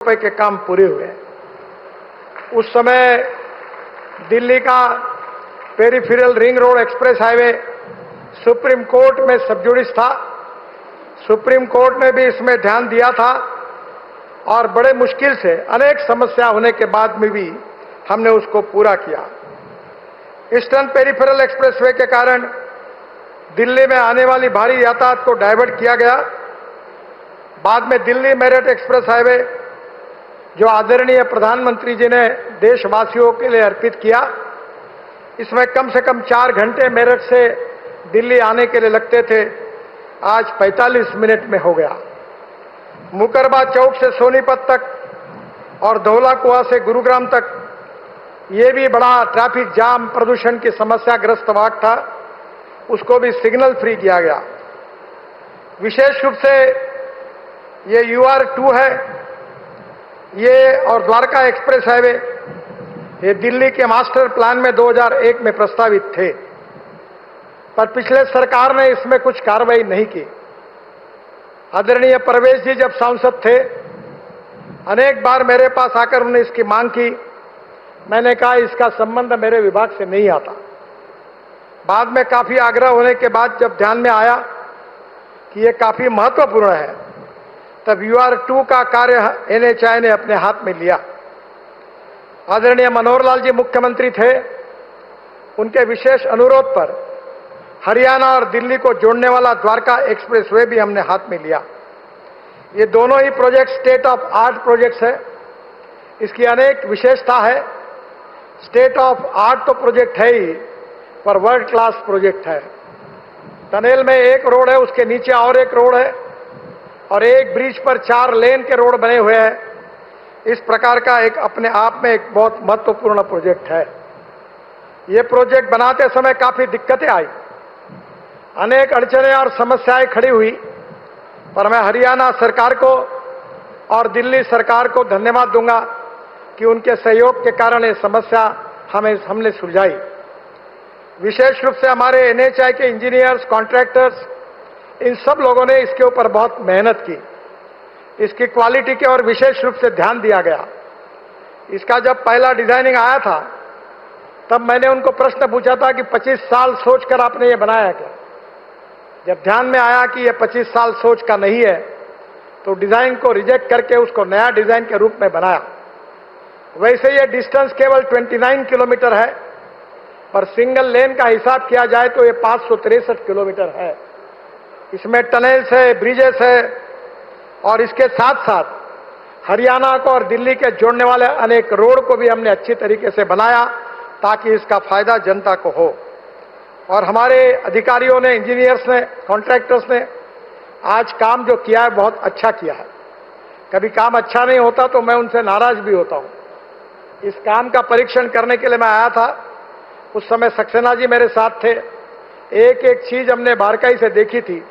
रुपए के काम पूरे हुए। उस समय दिल्ली का peripheral ring road express highway supreme court में सबजुडिस था। सुप्रीम कोर्ट ने भी इसमें ध्यान दिया था और बड़े मुश्किल से अनेक समस्या होने के बाद में भी हमने उसको पूरा किया। ईस्टर्न पेरिफेरल एक्सप्रेसवे के कारण दिल्ली में आने वाली भारी यातायात को डाइवर्ट किया गया। बाद में दिल्ली मेरठ एक्सप्रेस हाईवे जो आदरणीय प्रधानमंत्री जी ने देशवासियों के लिए अर्पित किया, इसमें कम से कम 4 घंटे मेरठ से दिल्ली आने के लिए लगते थे, आज 45 मिनट में हो गया। मुकरबा चौक से सोनीपत तक और धौला कुआं से गुरुग्राम तक ये भी बड़ा ट्रैफिक जाम प्रदूषण की समस्याग्रस्त वार्ड था, उसको भी सिग्नल फ्री किया गया। विशेष रूप से ये UR2 है, ये और द्वारका एक्सप्रेस हाईवे ये दिल्ली के मास्टर प्लान में 2001 में प्रस्तावित थे, पर पिछले सरकार ने इसमें कुछ कार्रवाई नहीं की। आदरणीय परवेश जी जब सांसद थे, अनेक बार मेरे पास आकर उन्होंने इसकी मांग की। मैंने कहा इसका संबंध मेरे विभाग से नहीं आता। बाद में काफी आग्रह होने के बाद जब ध्यान में आया कि ये काफी महत्वपूर्ण है, तब UR2 का कार्य NHAI ने अपने हाथ में लिया। आदरणीय मनोहर लाल जी मुख्यमंत्री थे, उनके विशेष अनुरोध पर हरियाणा और दिल्ली को जोड़ने वाला द्वारका एक्सप्रेसवे भी हमने हाथ में लिया। ये दोनों ही project state of art projects है। इसकी अनेक विशेषता है। स्टेट ऑफ आर्ट तो प्रोजेक्ट है ही, पर वर्ल्ड क्लास प्रोजेक्ट है। टनल में एक रोड है, उसके नीचे और एक रोड है और एक ब्रिज पर 4 लेन के रोड बने हुए हैं। इस प्रकार का एक अपने आप में एक बहुत महत्वपूर्ण प्रोजेक्ट है। ये प्रोजेक्ट बनाते समय काफी दिक्कतें आई, अनेक अड़चनें और समस्याएं खड़ी हुई, पर मैं हरियाणा सरकार को और दिल्ली सरकार को धन्यवाद दूंगा कि उनके सहयोग के कारण ये समस्या हमने सुलझाई। विशेष रूप से हमारे NHAI के इंजीनियर्स, कॉन्ट्रैक्टर्स, इन सब लोगों ने इसके ऊपर बहुत मेहनत की। इसकी क्वालिटी के और विशेष रूप से ध्यान दिया गया। इसका जब पहला डिजाइनिंग आया था, तब मैंने उनको प्रश्न पूछा था कि 25 साल सोचकर आपने ये बनाया क्या? जब ध्यान में आया कि ये 25 साल सोच का नहीं है, तो डिजाइन को रिजेक्ट करके उसको नया डिजाइन के रूप में बनाया। वैसे ये डिस्टेंस केवल 29 किलोमीटर है, पर सिंगल लेन का हिसाब किया जाए तो ये 563 किलोमीटर है। इसमें टनल्स है, ब्रिजेस है और इसके साथ साथ हरियाणा को और दिल्ली के जोड़ने वाले अनेक रोड को भी हमने अच्छी तरीके से बनाया ताकि इसका फायदा जनता को हो। और हमारे अधिकारियों ने, इंजीनियर्स ने, कॉन्ट्रैक्टर्स ने आज काम जो किया है बहुत अच्छा किया है। कभी काम अच्छा नहीं होता तो मैं उनसे नाराज भी होता हूं। इस काम का परीक्षण करने के लिए मैं आया था। उस समय सक्सेना जी मेरे साथ थे। एक एक चीज हमने बारीकी से देखी थी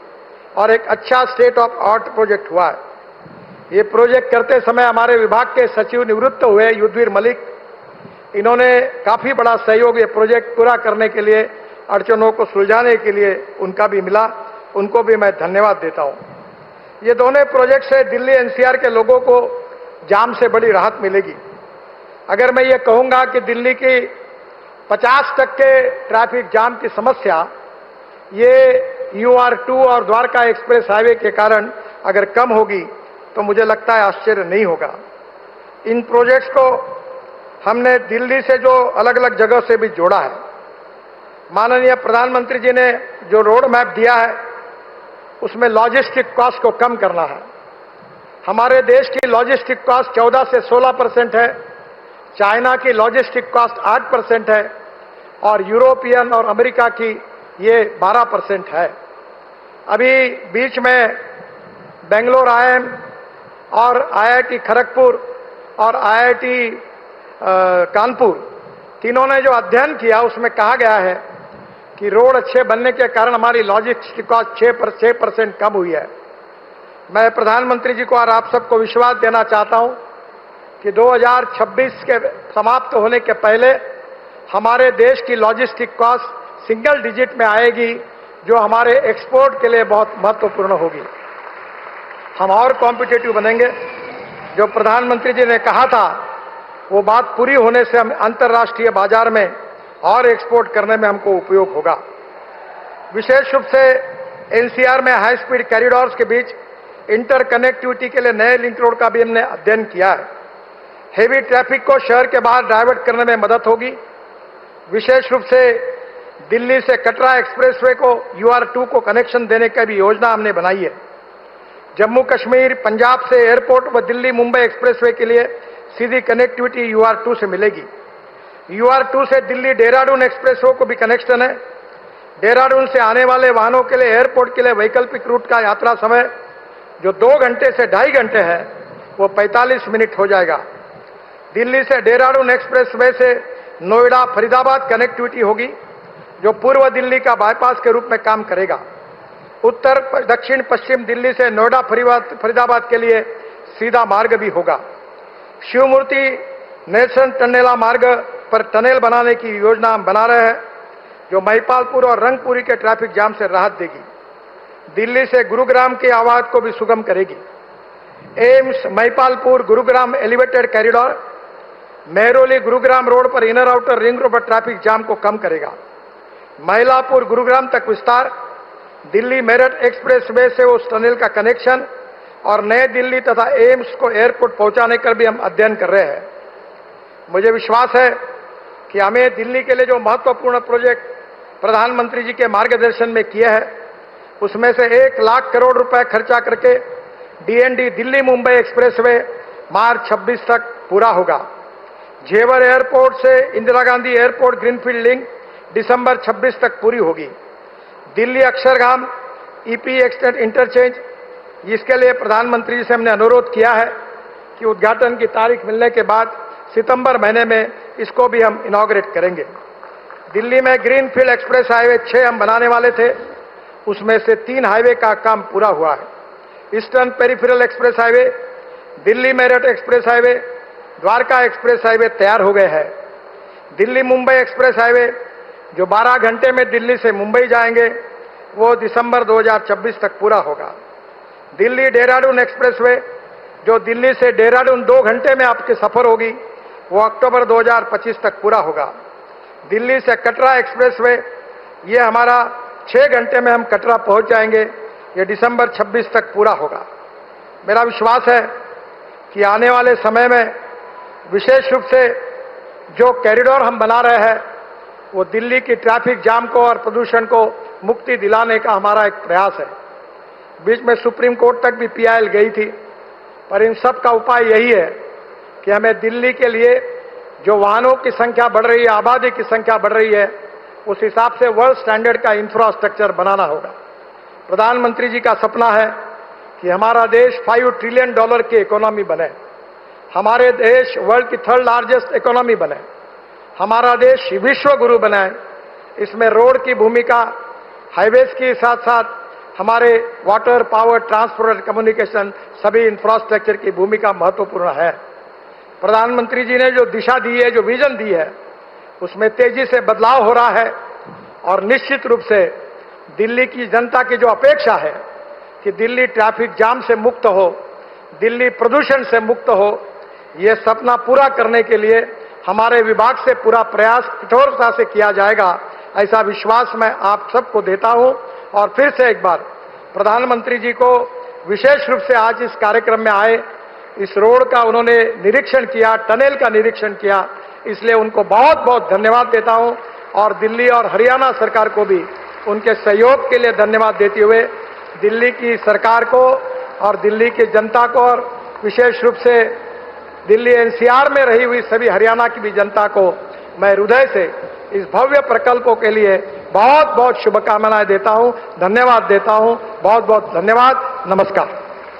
और एक अच्छा स्टेट ऑफ आर्ट प्रोजेक्ट हुआ है। ये प्रोजेक्ट करते समय हमारे विभाग के सचिव निवृत्त हुए युद्धवीर मलिक, इन्होंने काफी बड़ा सहयोग ये प्रोजेक्ट पूरा करने के लिए, अड़चनों को सुलझाने के लिए उनका भी मिला। उनको भी मैं धन्यवाद देता हूं। ये दोनों प्रोजेक्ट से दिल्ली NCR के लोगों को जाम से बड़ी राहत मिलेगी। अगर मैं ये कहूंगा कि दिल्ली की 50% ट्रैफिक जाम की समस्या ये UR2 और द्वारका एक्सप्रेस हाईवे के कारण अगर कम होगी तो मुझे लगता है आश्चर्य नहीं होगा। इन प्रोजेक्ट्स को हमने दिल्ली से जो अलग अलग जगह से भी जोड़ा है। माननीय प्रधानमंत्री जी ने जो रोड मैप दिया है, उसमें लॉजिस्टिक कॉस्ट को कम करना है। हमारे देश की लॉजिस्टिक कॉस्ट 14 से 16% है, चाइना की लॉजिस्टिक कॉस्ट 8% है और यूरोपियन और अमेरिका की ये 12% है। अभी बीच में बेंगलोर IIM और IIT खड़गपुर और IIT कानपुर, तीनों ने जो अध्ययन किया उसमें कहा गया है कि रोड अच्छे बनने के कारण हमारी लॉजिस्टिक कॉस्ट 6% कम हुई है। मैं प्रधानमंत्री जी को और आप सबको विश्वास देना चाहता हूं कि 2026 के समाप्त होने के पहले हमारे देश की लॉजिस्टिक कॉस्ट सिंगल डिजिट में आएगी, जो हमारे एक्सपोर्ट के लिए बहुत महत्वपूर्ण होगी। हम और कॉम्पिटिटिव बनेंगे। जो प्रधानमंत्री जी ने कहा था वो बात पूरी होने से हम अंतर्राष्ट्रीय बाजार में और एक्सपोर्ट करने में हमको उपयोग होगा। विशेष रूप से एनसीआर में हाई स्पीड कॉरिडोर्स के बीच इंटर कनेक्टिविटी के लिए नए लिंक रोड का भी हमने अध्ययन किया है। हेवी ट्रैफिक को शहर के बाहर डाइवर्ट करने में मदद होगी। विशेष रूप से दिल्ली से कटरा एक्सप्रेसवे को UR2 को कनेक्शन देने की भी योजना हमने बनाई है। जम्मू कश्मीर पंजाब से एयरपोर्ट व दिल्ली मुंबई एक्सप्रेसवे के लिए सीधी कनेक्टिविटी UR2 से मिलेगी। UR2 से दिल्ली देहरादून एक्सप्रेसवे को भी कनेक्शन है। देहरादून से आने वाले वाहनों के लिए एयरपोर्ट के लिए वैकल्पिक रूट का यात्रा समय जो 2 घंटे से 2.5 घंटे है वो 45 मिनट हो जाएगा। दिल्ली से देहरादून एक्सप्रेसवे से नोएडा फरीदाबाद कनेक्टिविटी होगी जो पूर्व दिल्ली का बाईपास के रूप में काम करेगा। उत्तर दक्षिण पश्चिम दिल्ली से नोएडा फरीदाबाद के लिए सीधा मार्ग भी होगा। शिवमूर्ति नेल्सन टनेला मार्ग पर टनल बनाने की योजना हम बना रहे हैं जो महिपालपुर और रंगपुरी के ट्रैफिक जाम से राहत देगी। दिल्ली से गुरुग्राम की आवाज को भी सुगम करेगी। AIIMS Mahipalpur Gurugram elevated corridor Mehrauli Gurugram road पर इनर आउटर रिंग रोड पर ट्रैफिक जाम को कम करेगा। महिलापुर गुरुग्राम तक विस्तार, दिल्ली मेरठ एक्सप्रेसवे से उस टनल का कनेक्शन और नई दिल्ली तथा एम्स को एयरपोर्ट पहुंचाने का भी हम अध्ययन कर रहे हैं। मुझे विश्वास है कि हमें दिल्ली के लिए जो महत्वपूर्ण प्रोजेक्ट प्रधानमंत्री जी के मार्गदर्शन में किए हैं उसमें से 1 लाख करोड़ रुपए खर्चा करके DND Delhi Mumbai expressway March 26 तक पूरा होगा। जेवर एयरपोर्ट से Indira Gandhi airport greenfield link दिसंबर 26 तक पूरी होगी। Delhi Akshardham EP extend interchange, इसके लिए प्रधानमंत्री जी से हमने अनुरोध किया है कि उद्घाटन की तारीख मिलने के बाद सितंबर महीने में इसको भी हम इनॉग्रेट करेंगे। दिल्ली में ग्रीनफील्ड एक्सप्रेस हाईवे 6 हम बनाने वाले थे, उसमें से 3 हाईवे का काम पूरा हुआ है। Eastern peripheral express highway, Delhi Meerut express highway, Dwarka express highway तैयार हो गए हैं। दिल्ली मुंबई एक्सप्रेस हाईवे जो 12 घंटे में दिल्ली से मुंबई जाएंगे वो दिसंबर 2026 तक पूरा होगा। दिल्ली देहरादून एक्सप्रेसवे जो दिल्ली से देहरादून 2 घंटे में आपकी सफर होगी वो अक्टूबर 2025 तक पूरा होगा। दिल्ली से कटरा एक्सप्रेसवे ये हमारा 6 घंटे में हम कटरा पहुंच जाएंगे, ये दिसंबर 26 तक पूरा होगा। मेरा विश्वास है कि आने वाले समय में विशेष रूप से जो कॉरिडोर हम बना रहे हैं वो दिल्ली की ट्रैफिक जाम को और प्रदूषण को मुक्ति दिलाने का हमारा एक प्रयास है। बीच में सुप्रीम कोर्ट तक भी PIL गई थी, पर इन सब का उपाय यही है कि हमें दिल्ली के लिए जो वाहनों की संख्या बढ़ रही है, आबादी की संख्या बढ़ रही है, उस हिसाब से वर्ल्ड स्टैंडर्ड का इंफ्रास्ट्रक्चर बनाना होगा। प्रधानमंत्री जी का सपना है कि हमारा देश $5 ट्रिलियन की इकोनॉमी बने, हमारे देश वर्ल्ड की 3rd लार्जेस्ट इकोनॉमी बने, हमारा देश विश्व गुरु बनाए। इसमें रोड की भूमिका, हाईवेज के साथ साथ हमारे वाटर, पावर, ट्रांसपोर्ट, कम्युनिकेशन सभी इंफ्रास्ट्रक्चर की भूमिका महत्वपूर्ण है। प्रधानमंत्री जी ने जो दिशा दी है, जो विजन दी है, उसमें तेजी से बदलाव हो रहा है और निश्चित रूप से दिल्ली की जनता की जो अपेक्षा है कि दिल्ली ट्रैफिक जाम से मुक्त हो, दिल्ली प्रदूषण से मुक्त हो, ये सपना पूरा करने के लिए हमारे विभाग से पूरा प्रयास कठोरता से किया जाएगा, ऐसा विश्वास मैं आप सबको देता हूं। और फिर से एक बार प्रधानमंत्री जी को विशेष रूप से आज इस कार्यक्रम में आए, इस रोड का उन्होंने निरीक्षण किया, टनल का निरीक्षण किया, इसलिए उनको बहुत बहुत धन्यवाद देता हूं। और दिल्ली और हरियाणा सरकार को भी उनके सहयोग के लिए धन्यवाद देते हुए दिल्ली की सरकार को और दिल्ली की जनता को और विशेष रूप से दिल्ली NCR में रही हुई सभी हरियाणा की भी जनता को मैं हृदय से इस भव्य प्रकल्पों के लिए बहुत बहुत शुभकामनाएं देता हूं, धन्यवाद देता हूं। बहुत बहुत धन्यवाद। नमस्कार।